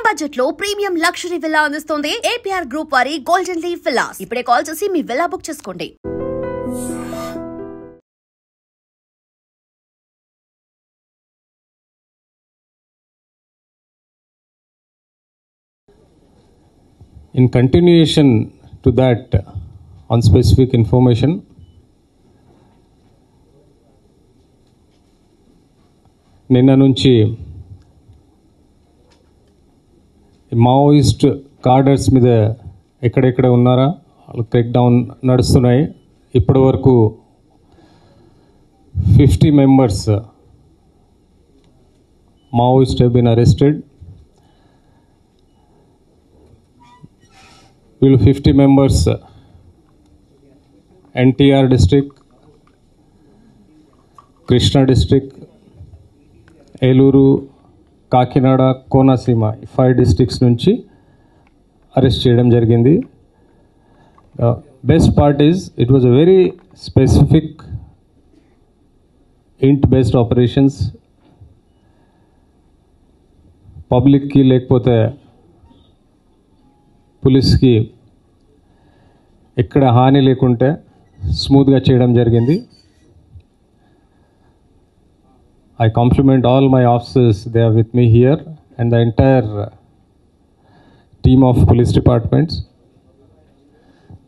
Premium budget లో premium luxury villa అందిస్తుంది APR group వారి గోల్డెన్ లీఫ్ విల్లాస్. ఇప్పుడే కాల్ చేసి మీ విల్లా బుక్ చేసుకోండి. In continuation to that, on specific information, నిన్న నుంచి మావోయిస్ట్ కార్డర్స్ మీద ఎక్కడెక్కడ ఉన్నారా వాళ్ళు క్రాక్ డౌన్ నడుస్తున్నాయి. ఇప్పటి వరకు 50 members Maoist have been arrested. వీళ్ళు 50 members NTR district, Krishna district, Eluru, Kakinada, Konaseema 5 districts నుంచి అరెస్ట్ చేయడం జరిగింది. Best part is it was a very specific ఇంట్ బేస్డ్ ఆపరేషన్స్. పబ్లిక్కి లేకపోతే పోలీస్కి ఎక్కడ హాని లేకుంటే స్మూత్గా చేయడం జరిగింది. I compliment all my officers, they are with me here, and the entire team of police departments.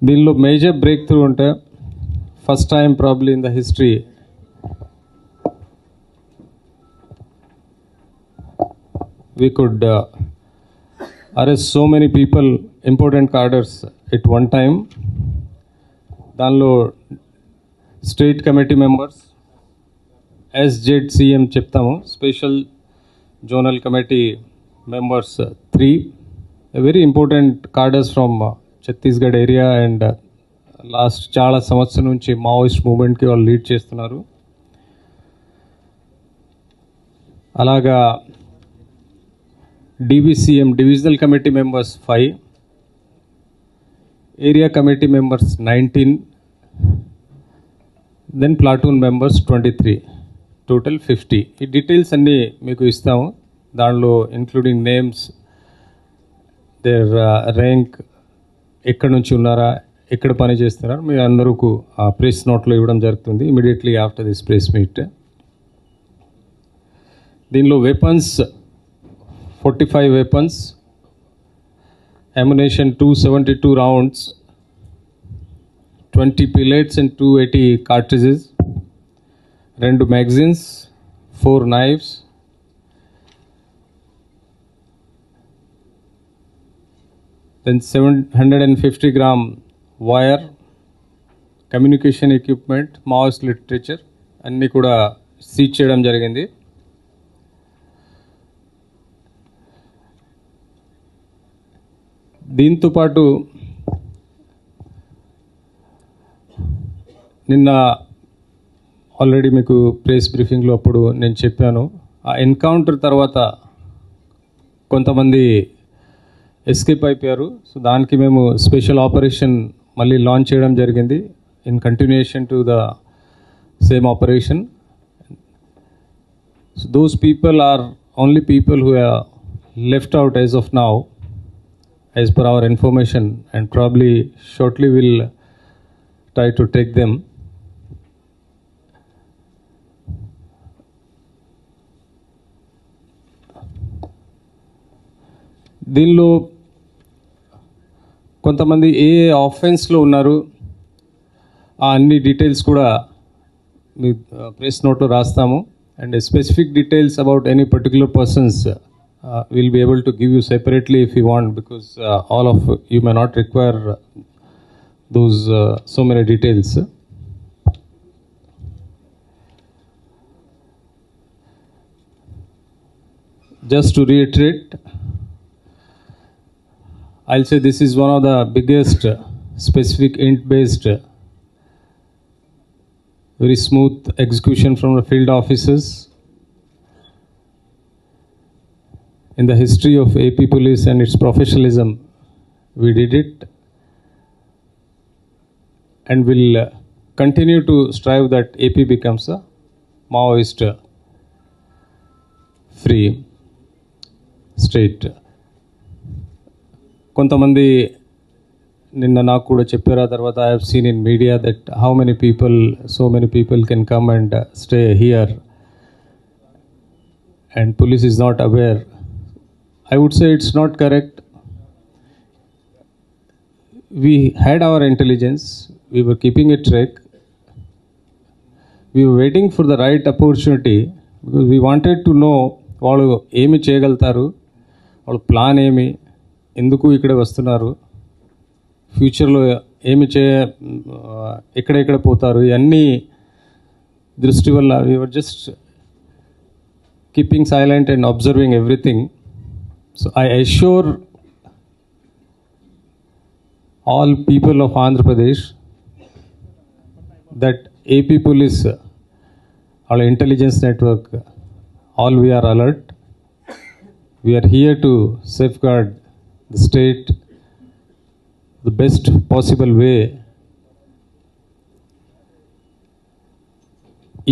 దీనిలో మేజర్ బ్రేక్ త్రూ ఉంటే first time probably in the history we could arrest so many people, important cadres at one time. దానిలో state committee members, SZCM చెప్తాము, special zonal committee members 3, very important కార్డర్స్ from Chhattisgarh area and last చాలా సంవత్సరం నుంచి Maoist మూవ్మెంట్కి వాళ్ళు lead చేస్తున్నారు. అలాగా DVCM divisional committee members 5, area committee members 19, then platoon members 23, total 50. ఈ details అన్నీ మీకు ఇస్తాము. దానిలో ఇంక్లూడింగ్ నేమ్స్, దేర్ ర్యాంక్, ఎక్కడి నుంచి ఉన్నారా, ఎక్కడ పని చేస్తున్నారా, మీ అందరూ ఆ ప్రెస్ నోట్లో ఇవ్వడం జరుగుతుంది immediately after this press meet. దీనిలో weapons 45 weapons, ammunition 272 rounds, 20 pellets and 280 cartridges, 2 magazines, 4 knives, then 750 gram wire, communication equipment, Maoist literature అన్నీ కూడా సీజ్ చేయడం జరిగింది. దీంతో పాటు నిన్న ఆల్రెడీ మీకు ప్రెస్ బ్రీఫింగ్లో అప్పుడు నేను చెప్పాను, ఆ ఎన్కౌంటర్ తర్వాత కొంతమంది ఎస్కేప్ అయిపోయారు. సో దానికి మేము స్పెషల్ ఆపరేషన్ మళ్ళీ లాంచ్ చేయడం జరిగింది in continuation to the same operation. So those people are only people who are left out as of now as per our information, and probably shortly we'll try to take them. దీనిలో కొంతమంది ఏ ఆఫెన్స్లో ఉన్నారు ఆ అన్ని details కూడా మీ press నోట్లో రాస్తాము. And specific details about any particular persons we'll be able to give you separately if you want, because all of you may not require those so many details. Just to reiterate, I'll say this is one of the biggest specific int based very smooth execution from the field officers in the history of AP police and its professionalism. We did it and will continue to strive that AP becomes a Maoist free state. కొంతమంది నిన్న నాకు కూడా చెప్పారు. ఆ తర్వాత I have seen in media that how many people, so many people can come and stay here and police is not aware. I would say it's not correct. We had our intelligence, we were keeping a track, we were waiting for the right opportunity because we wanted to know వాళ్ళు ఏమి చేయగలుగుతారు, వాళ్ళ plan ఏమి, ఎందుకు ఇక్కడ వస్తున్నారు, ఫ్యూచర్లో ఏమి ఎక్కడెక్కడ పోతారు, ఇవన్నీ దృష్టి వల్ల we were just keeping silent and observing everything. So I assure all people of Andhra Pradesh that AP Police, our intelligence network, all we are alert. We are here to safeguard the state the best possible way.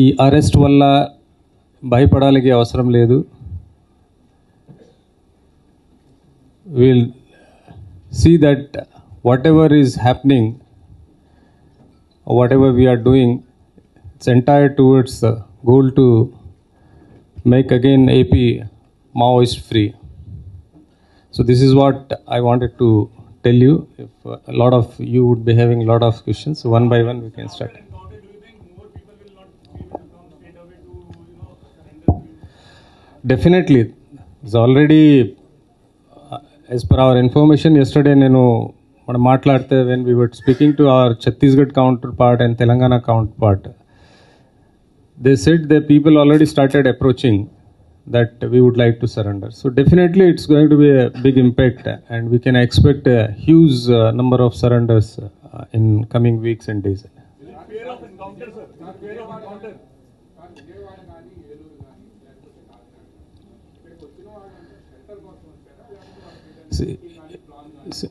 ఈ arrest వల్ల భయపడాలికి అవసరం లేదు. We'll see that whatever is happening, whatever we are doing, it's entire towards the goal to make again AP Maoist free. So this is what I wanted to tell you. If a lot of you would be having a lot of questions, so one by one we can start. Definitely, it's already as per our information yesterday నేను మనం మాట్లాడితే when we were speaking to our Chhattisgarh counterpart and Telangana counterpart, they said that people already started approaching that we would like to surrender. So definitely it's going to be a big impact and we can expect a huge number of surrenders in coming weeks and days.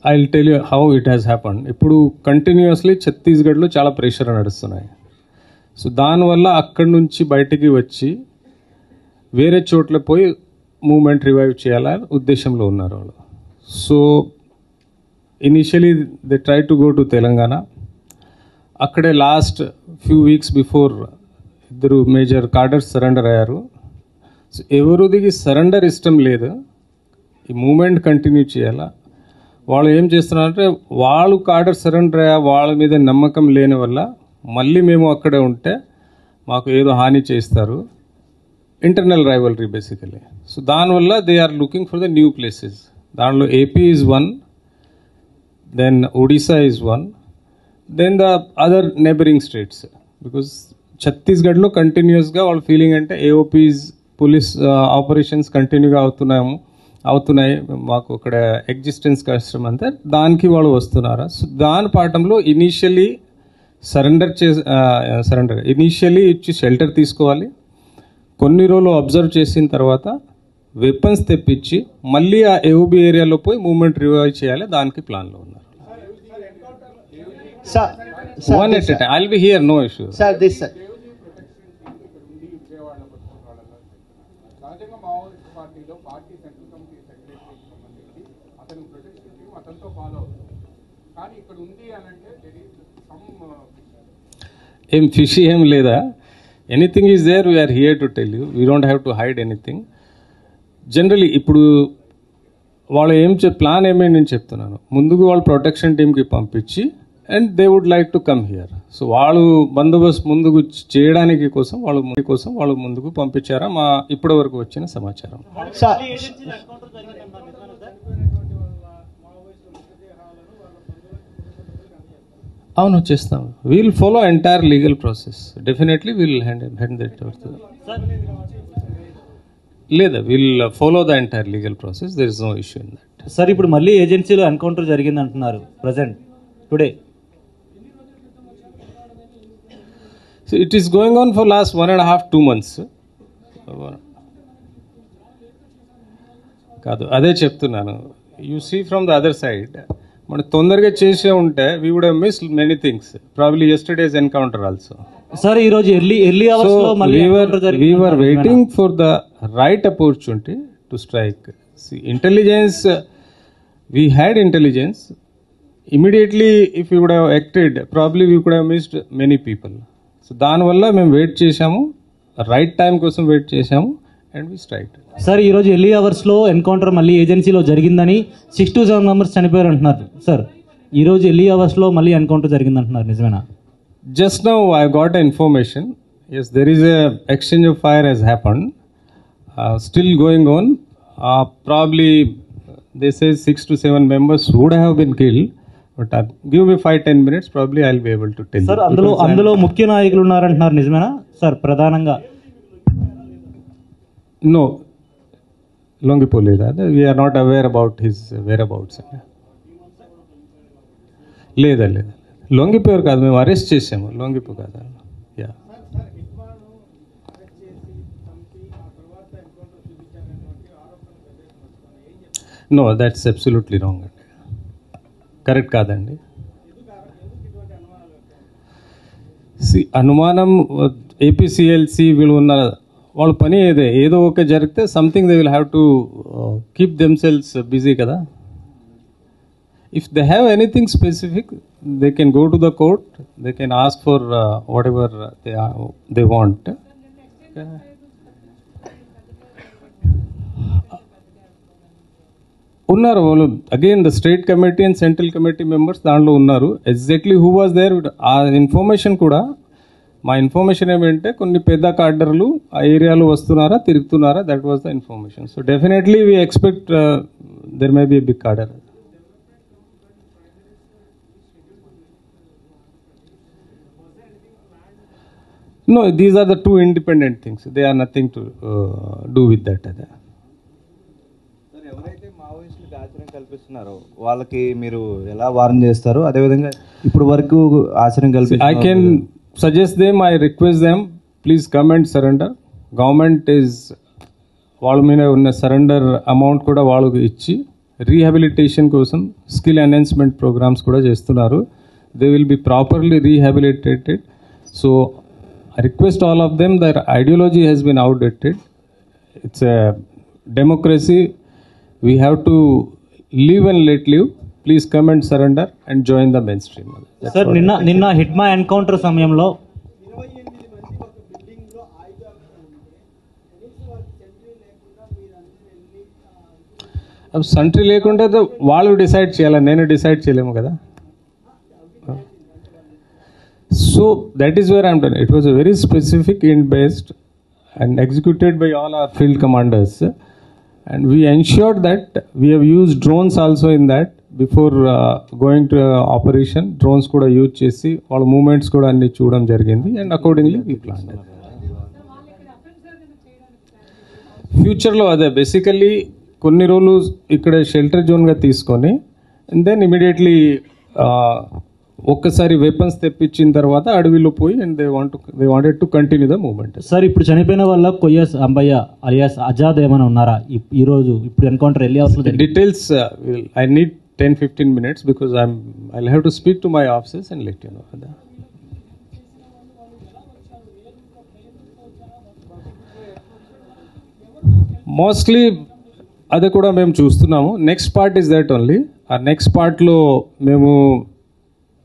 I'll tell you how it has happened. ఇప్పుడు continuously ఛత్తీస్గఢ్లో చాలా pressure నడుస్తున్నాయి. So దానివల్ల అక్కడి నుంచి బయటికి వచ్చి వేరే చోట్ల పోయి మూమెంట్ రివైవ్ చేయాలని ఉద్దేశంలో ఉన్నారు వాళ్ళు. So initially they try to go to Telangana. అక్కడే లాస్ట్ ఫ్యూ వీక్స్ బిఫోర్ ఇద్దరు మేజర్ కార్డర్స్ సరెండర్ అయ్యారు. సో ఎవరిదికి సరెండర్ ఇష్టం లేదు, ఈ మూమెంట్ కంటిన్యూ చేయాలా. వాళ్ళు ఏం చేస్తున్నారంటే వాళ్ళు కార్డర్ సరెండర్ అయ్యా వాళ్ళ మీద నమ్మకం లేని వల్ల మళ్ళీ మేము అక్కడే ఉంటే మాకు ఏదో హాని చేస్తారు, ఇంటర్నల్ రైవలరీ బేసికలీ. సో దానివల్ల they are looking for the new places. దానిలో AP is one, then Odisha is one, then the other neighbouring states. Because ఛత్తీస్గఢ్లో కంటిన్యూస్గా వాళ్ళ ఫీలింగ్ అంటే ఏఓపీస్ పోలీస్ ఆపరేషన్స్ కంటిన్యూగా అవుతున్నాయి, మాకు అక్కడ ఎగ్జిస్టెన్స్ కష్టం అంతే, దానికి వాళ్ళు వస్తున్నారా. సో దాని పాఠంలో ఇనీషియలీ ఇనీషియలీ ఇచ్చి షెల్టర్ తీసుకోవాలి. కొన్ని రోజులు అబ్జర్వ్ చేసిన తర్వాత వెపన్స్ తెప్పించి మళ్ళీ ఆ ఏఓబి ఏరియాలో పోయి మూవ్మెంట్ రివైవ్ చేయాలి, దానికి ప్లాన్లో ఉన్నారు. One at a time. I'll be here, no issue. Sir, this sir. ఏం ఫిషీ ఏం లేదా, anything is there, we're here to tell you, we don't have to hide anything. Generally ఇప్పుడు వాళ్ళు ప్లాన్ ఏమేమి నేను చెప్తున్నాను, ముందుకు వాళ్ళు ప్రొటెక్షన్ టీమ్కి పంపించి and they would like to come here. So వాళ్ళు బందోబస్తు ముందుకు చేయడానికి కోసం వాళ్ళు ముందుకు పంపించారా మా ఇప్పటి వరకు వచ్చిన సమాచారం. అవును చేస్తాం. We'll follow entire legal process, definitely we'll hand that లేదా we'll follow the entire legal process, there is no issue in that. Sir ఇప్పుడు మళ్ళీ ఏజెన్సీలో ఎన్కౌంటర్ జరిగింది అంటున్నారు present today. So it is going on for last 1.5-2 months. కాదు అదే చెప్తున్నాను, you see from the other side, మనం తొందరగా చేసే ఉంటే we would have missed many things, probably yesterday's encounter also. Sir ఈ రోజు ఎర్లీ అవర్స్ లో మళ్ళీ we were waiting for the right opportunity to strike. See, intelligence We had intelligence. Immediately, if we would have acted, probably we could have missed many people. So దానివల్ల మేము wait చేశాము, right time కోసం wait చేశాము, and we strike. Sir ఈరోజు early అవర్స్లో encounter మళ్ళీ ఏజెన్సీలో జరిగిందని 6 to 7 మెంబర్స్ చనిపోయారు అంటున్నారు సార్. ఈరోజు ఎర్లీ అవర్స్లో మళ్ళీ ఎన్కౌంటర్ జరిగిందంటున్నారు, నిజమేనా? Just now I got information. Yes, there is a exchange of fire has happened. Still going on. Probably they say 6 to 7 members would have been killed. But give me 5-10 minutes. Probably I'll be able to tell you. Sir అందులో ముఖ్య నాయకులు ఉన్నారంటున్నారు, నిజమేనా sir? ప్రధానంగా No, Longipo లేదా? We are not aware about his whereabouts. లేదా లొంగిపో కాదు, మేము arrest చేసాము. లొంగిపో కాదు. Yeah, no, that's absolutely wrong అండి. కరెక్ట్ కాదండి. అనుమానం ఏపీసీఎల్సీ వీళ్ళు ఉన్న వాళ్ళ పని ఏదో ఒక జరిగితే something they will have to keep themselves busy కదా. If they have anything specific, they can go to the court. They can ask for whatever they want. ఉన్నారు వాళ్ళు. Again the state committee and central committee members దాంట్లో ఉన్నారు. Exactly who was there, ఆ information కూడా మా information ఏమంటే కొన్ని పెద్ద కార్డర్లు ఆ ఏరియాలో వస్తున్నారా, తిరుగుతున్నారా, that was the information. So definitely we expect there may be a big cadre. No, these are the two independent things. They are nothing to do with that. ఎవరైతే మావోయిస్టులకు ఆశ్రయం కల్పిస్తున్నారో వాళ్ళకి మీరు ఎలా వార్న్ చేస్తారు? అదేవిధంగా ఇప్పుడు వరకు ఆశ్రయం I can suggest them, I request them, please come and surrender. Government is వాళ్ళ మీద ఉన్న సరెండర్ అమౌంట్ కూడా వాళ్ళకి ఇచ్చి రీహాబిలిటేషన్ కోసం స్కిల్ ఎన్హాన్స్మెంట్ ప్రోగ్రామ్స్ కూడా చేస్తున్నారు. They will be properly rehabilitated. So I request all of them, their ideology has been outdated. It's a democracy. We have to live and let live. Please come and surrender and join the mainstream. Sir నిన్న Hidma encounter సమయంలో sentry లేకుండా వాళ్ళు decide చేయాలి, నేను decide చేయలేము కదా. So that is where I am done. It was a very specific int-based and executed by all our field commanders, and we ensured that we have used drones also in that before going to operation. Drones kuda use chesi all movements kuda anni chudam jarigindi, and accordingly we planned it. Future lo ade basically konni rolu ikkada shelter zone ga తీసుకొని and then immediately ఒక్కసారి weapons తెప్పించిన తర్వాత అడవిలో పోయి and they wanted to continue the movement. Sir ఇప్పుడు చనిపోయిన వాళ్ళ కొయ్యస్ Ambaiah alias Azad ఏమైనా ఉన్నారా ఈరోజు ఇప్పుడు ఎన్కౌంటర్ వెళ్ళి అవసరం? Details I need 10-15 minutes because I'll have to speak to my officers and let you know. Mostly అది కూడా మేము చూస్తున్నాము. Next part is that only. ఆ నెక్స్ట్ పార్ట్లో మేము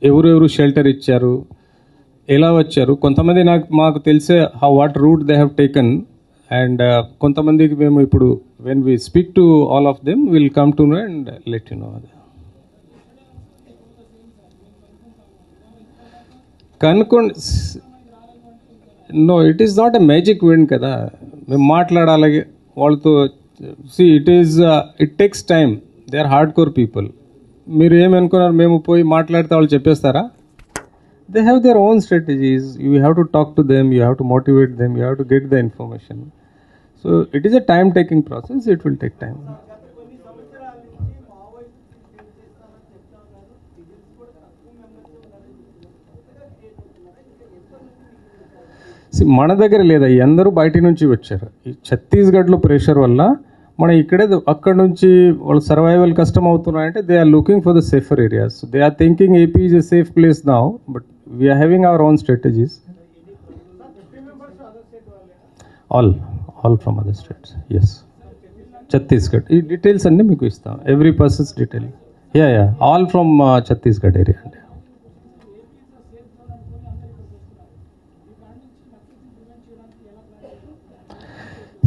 ఎవరెవరు షెల్టర్ ఇచ్చారు, ఎలా వచ్చారు, కొంతమంది మాకు తెలిసే what route they have taken, and కొంతమందికి మేము ఇప్పుడు when we speak to all of them will come to know and let you know. కనుక్కోండి. No, it is not a magic wand కదా, మేము మాట్లాడాలి వాళ్ళతో. It takes time. They are hard core people. మీరు ఏమనుకున్నారు మేము పోయి మాట్లాడితే వాళ్ళు చెప్పేస్తారా? They have their own strategies. You have to talk to them, you have to motivate them, you have to get the information. So it is a time taking process. It will take time. మన దగ్గర లేదా, అందరూ బయట నుంచి వచ్చారు. ఈ ఛత్తీస్గఢ్లో pressure వల్ల మన ఇక్కడే అక్కడ నుంచి వాళ్ళు సర్వైవల్ కష్టం అవుతున్నాయంటే they are looking for the safer areas. They are thinking AP is a safe place now, but we're having our own strategies. All from other states. Yes. Chhattisgarh. ఈ డీటెయిల్స్ అన్నీ మీకు ఇస్తాం, every person's detail. Yeah all from Chhattisgarh area అండి.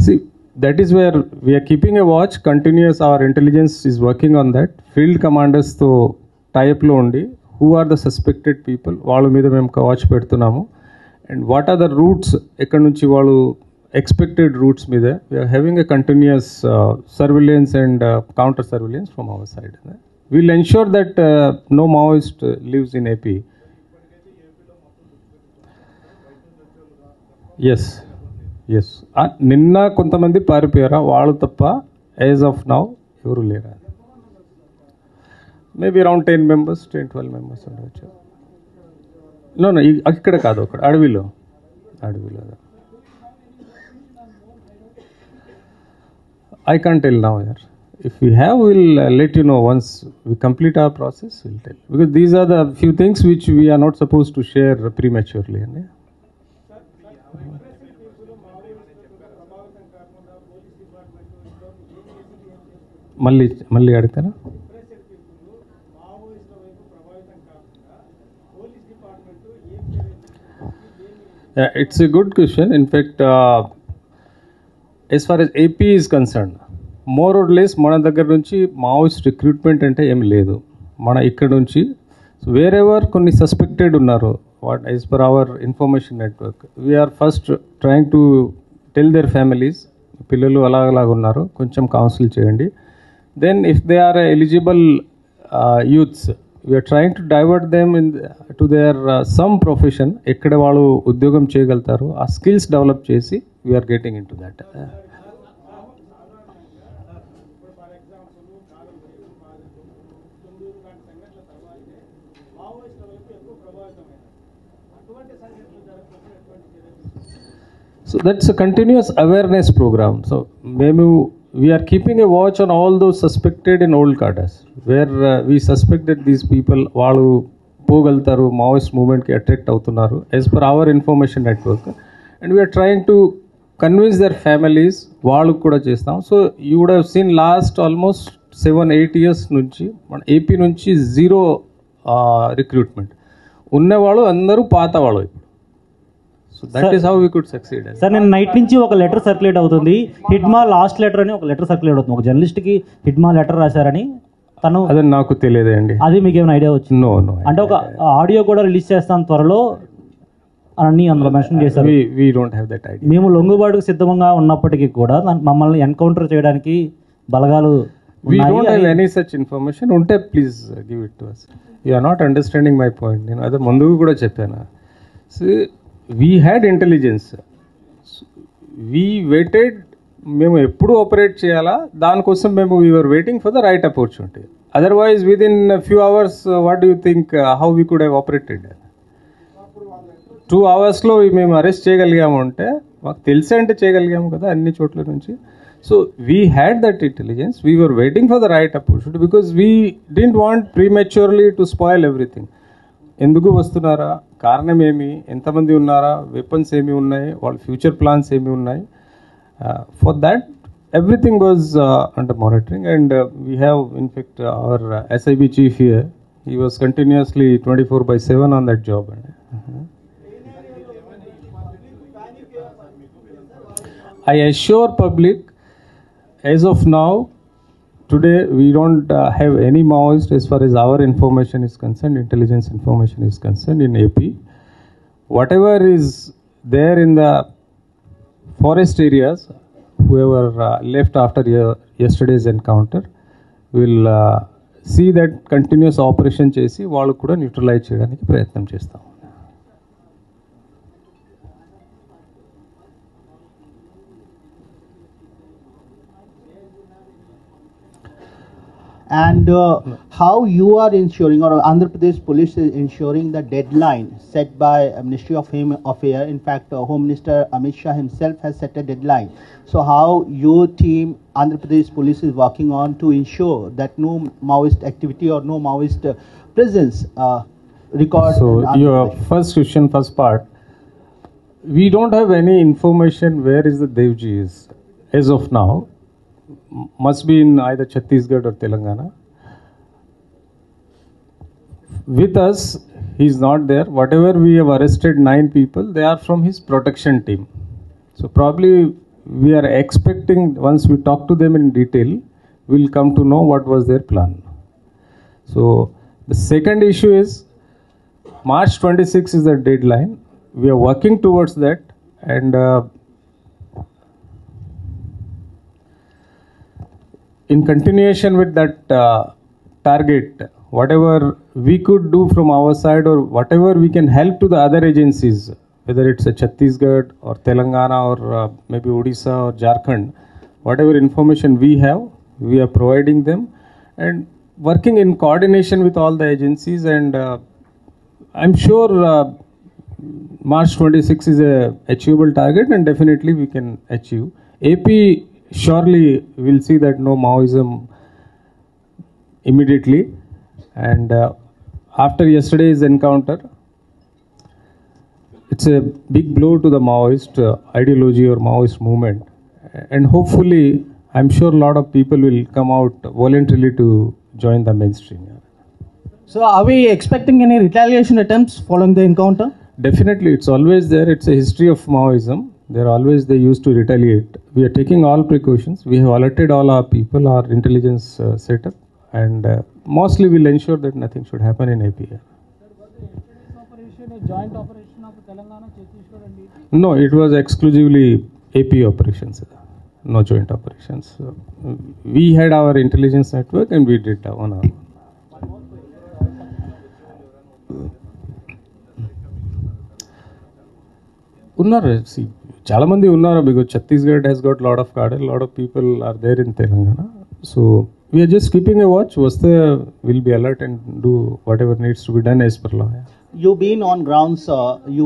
See, that is where we are keeping a watch, continuous, our intelligence is working on that. Field commanders తో టైప్లో ఉండి who are the suspected people వాళ్ళ మీద మేము వాచ్ పెడుతున్నాము. And what are the routes, ఎక్కడి నుంచి వాళ్ళు ఎక్స్పెక్టెడ్ రూట్స్ మీద we're having a continuous surveillance and counter surveillance from our side. We'll ensure that no Maoist lives in AP. Yes నిన్న కొంతమంది పారిపోయారా, వాళ్ళు తప్ప యాజ్ ఆఫ్ నౌ ఎవరు లేరా. మేబీ అరౌండ్ 10 members, 10-12 members ఉండవచ్చు. నో ఇక్కడ కాదు, అక్కడ అడవిలో. I can't tell now here. If we have, we'll let you know once we complete our process, we'll tell. Because these are the few things which we are not supposed to share prematurely. మళ్ళీ అడుగుతారా? It's a good question. In fact, as far as AP is concerned, more or less మన దగ్గర నుంచి Maoist recruitment అంటే ఏం లేదు. మన ఇక్కడ నుంచి వేరెవర్ కొన్ని సస్పెక్టెడ్ ఉన్నారు, what as per our information network, we're first trying to tell their families, పిల్లలు అలాగ ఉన్నారు, కొంచెం కౌన్సిల్ చేయండి. Then if they are eligible youths, we are trying to divert them to their some profession, ekkada vaalu udyogam cheyagaltaru, aa skills develop chesi we are getting into that. So that's a continuous awareness program. So we are keeping a watch on all those suspected in old cadres where we suspect that these people వాళ్ళు పోగలుగుతారు, Maoist మూవ్మెంట్కి attract అవుతున్నారు as per our information network. And we're trying to convince their families, వాళ్ళకు కూడా చేస్తాం. So you would have seen last almost 7-8 years నుంచి మన AP నుంచి 0 రిక్రూట్మెంట్, ఉన్నవాళ్ళు అందరూ పాత వాళ్ళు ఇప్పుడు. So that is how we could succeed. Sir, నేను నైట్ నుంచి ఒక లెటర్ సర్క్యులేట్ అవుతుంది, హిడ్మా లాస్ట్ లెటర్ అని ఒక లెటర్ సర్క్యులేట్ అవుతుంది. ఒక జర్నలిస్ట్కి హిడ్మా లెటర్ రాశారని తను, అదే నాకు తెలియదండి. అది మీకు ఏమైనా ఐడియా వచ్చింది? నో అంటే ఒక ఆడియో కూడా రిలీజ్ చేస్తాను త్వరలో అని అందులో మెన్షన్ చేశారు. We don't have that idea. మేము లొంగుబాటుకు సిద్ధంగా ఉన్నప్పటికీ కూడా మమ్మల్ని ఎన్కౌంటర్ చేయడానికి బలగాలు. We don't have any such information. ఉంటే please give it to us. You are not understanding my point. నేను అదే ముందుకు కూడా చెప్పాను. We had intelligence. We waited. మేము ఎప్పుడు ఆపరేట్ చేయాలా దానికోసం మేము we were waiting for the right opportunity. Otherwise within a few hours, what do you think how we could have operated? 2 hours మేము అరెస్ట్ చేయగలిగాము అంటే మాకు తెలిసే అంటే చేయగలిగాము కదా అన్ని చోట్ల నుంచి. So we had that intelligence, we were waiting for the right opportunity because we didn't want prematurely to spoil everything. ఎందుకు వస్తున్నారా, కారణం ఏమి, ఎంతమంది ఉన్నారా, వెపన్స్ ఏమి ఉన్నాయి, వాళ్ళ ఫ్యూచర్ ప్లాన్స్ ఏమి ఉన్నాయి. For that everything was under monitoring and we have infect our SIB chief here. He was continuously 24/7 on that job. I assure public, as of now, today we don't have any Maoist as far as our information is concerned, intelligence information is concerned in AP. Whatever is there in the forest areas, whoever left after yesterday's encounter, will see that continuous operation chesi వాళ్ళు కూడా neutralise చేయడానికి ప్రయత్నం చేస్తాం. And how you are ensuring, or Andhra Pradesh Police is ensuring the deadline set by Ministry of Home Affairs. In fact, Home Minister Amit Shah himself has set a deadline. So how your team, Andhra Pradesh Police, is working on to ensure that no Maoist activity or no Maoist presence record. So your first question, first part, we don't have any information where is the Devji is as of now. must be in either Chhattisgarh or Telangana. With us, he's not there. Whatever we have arrested 9 people, they are from his protection team. So probably we are expecting, once we talk to them in detail, we'll come to know what was their plan. So the second issue is March 26 is the deadline. We are working towards that, and in continuation with that target, whatever we could do from our side or whatever we can help to the other agencies, whether it's a Chhattisgarh or Telangana or maybe Odisha or Jharkhand, whatever information we have, we are providing them and working in coordination with all the agencies, and I'm sure March 26 is a achievable target and definitely we can achieve. AP surely will see that no Maoism immediately, and after yesterday's encounter, it's a big blow to the Maoist ideology or Maoist movement, and hopefully I'm sure a lot of people will come out voluntarily to join the mainstream. So are we expecting any retaliation attempts following the encounter? Definitely, it's always there. It's a history of Maoism. They used to retaliate. We are taking all precautions. We have alerted all our people, our intelligence setup, and mostly we'll ensure that nothing should happen in APR. joint operation of Telangana, Chhattisgarh and AP? No, it was exclusively AP operations. No joint operations. We had our intelligence network and we did on our own. Unnara, see, చాలా మంది ఉన్నారు because Chhattisgarh has got a lot of cadre, a lot of people are there in Telangana. So we are just keeping a watch. Vaste will be alert and do whatever needs to be done as per law. You've been on ground, sir. You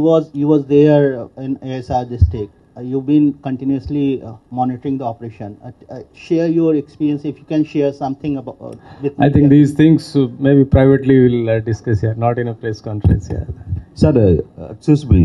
was there in ASR district. You've been continuously monitoring the operation. Share your experience, if you can share something about with me. I think these things maybe privately we'll discuss here, not in a press conference here. Sir, excuse me.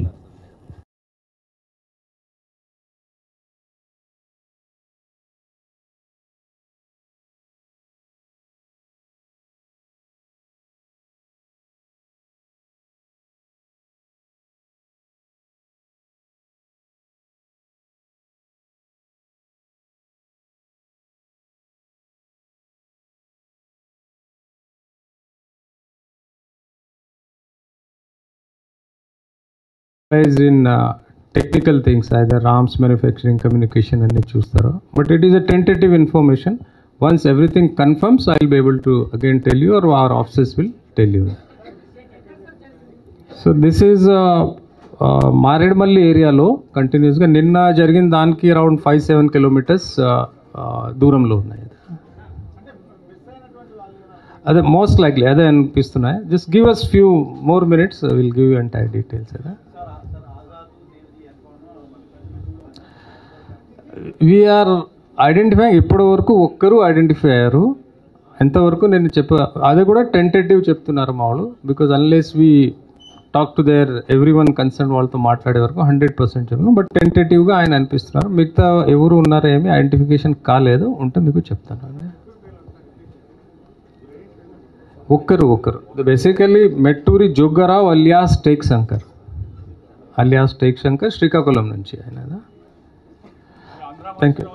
In technical things, either arms manufacturing, communication, and chustara. But it is a tentative information. Once everything confirms, I'll be able to again tell you, or our officers will tell you. So this is Maredmalli area lo continuous ga ninna jarigin danki around 5-7 kilometers దూరంలో ఉన్నాయి. అదే most likely అదే అనిపిస్తున్నాయి. Just give us few more minutes, will give you entire details. We're identifying. ఇప్పటి వరకు ఒక్కరు identify అయ్యారు. ఎంతవరకు నేను అది కూడా టెంటేటివ్ చెప్తున్నారు మా వాళ్ళు. Because unless we talk to their every one concern వాళ్ళతో మాట్లాడే వరకు 100% చెప్పను. బట్ టెంటేటివ్గా ఆయన అనిపిస్తున్నారు. మిగతా ఎవరు ఉన్నారో ఏమి ఐడెంటిఫికేషన్ కాలేదు. ఉంటే మీకు చెప్తాను. ఒక్కరు బేసికలీ మెట్టూరి జోగ్గారావు అలియాస్ టేక్ శంకర్ శ్రీకాకుళం నుంచి ఆయన. Thank you.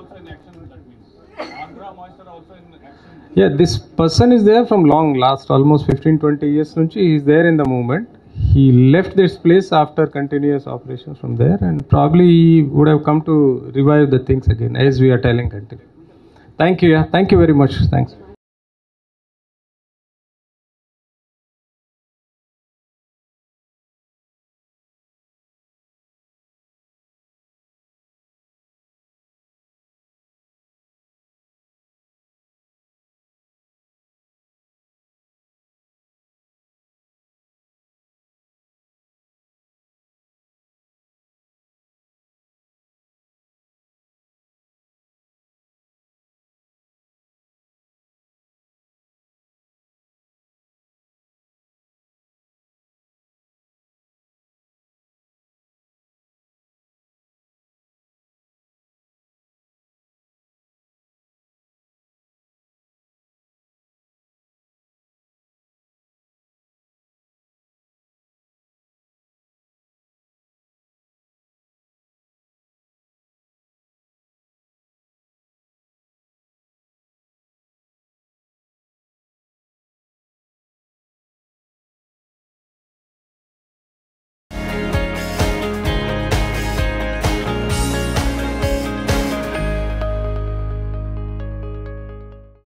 Yeah, this person is there from last almost 15-20 years. He is there in the movement. He left this place after continuous operations from there, and probably he would have come to revive the things again, as we are telling. Thank you. Yeah, thank you very much. Thanks.